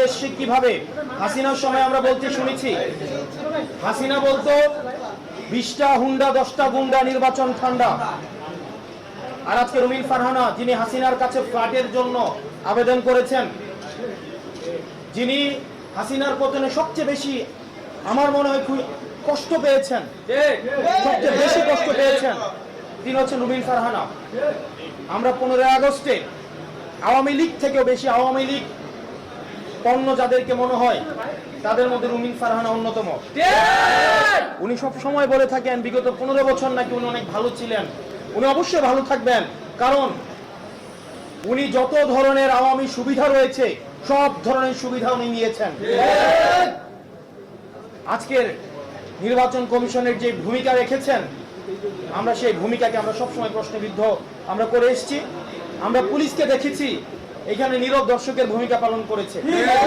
দেশে কিভাবে হাসিনার সময় আমরা বলতে শুনেছি, হাসিনা বলতো 20টা হুন্ডা 10টা গুন্ডা নির্বাচন ঠান্ডা। আর আজকে রুমিন ফারহানা, যিনি হাসিনার কাছে ফ্ল্যাটের জন্য আবেদন করেছেন, যিনি হাসিনার পতনে সবচেয়ে বেশি আমার মনে হয় কষ্ট পেয়েছেন, সবচেয়ে বেশি কষ্ট পেয়েছেন, তিনি হচ্ছেন রুমিন ফারহানা। আমরা 15 আগস্টে আওয়ামী লীগ থেকেও বেশি আওয়ামী লীগ পণ্য যাদেরকে মনে হয় তাদের মধ্যে রুমিন ফারহানা অন্যতম। উনি সব সময় বলে থাকেন বিগত 15 বছর নাকি উনি অনেক ভালো ছিলেন। উনি অবশ্যই ভালো থাকবেন, কারণ উনি যত ধরনের আওয়ামী সুবিধা রয়েছে সব ধরনের সুবিধা উনি নিয়েছেন। আজকের নির্বাচন কমিশনের যে ভূমিকা রেখেছেন, আমরা সেই ভূমিকাকে আমরা সবসময় প্রশ্নবিদ্ধ আমরা করে এসেছি। আমরা পুলিশকে দেখেছি এখানে নীরব দর্শকের ভূমিকা পালন করেছে।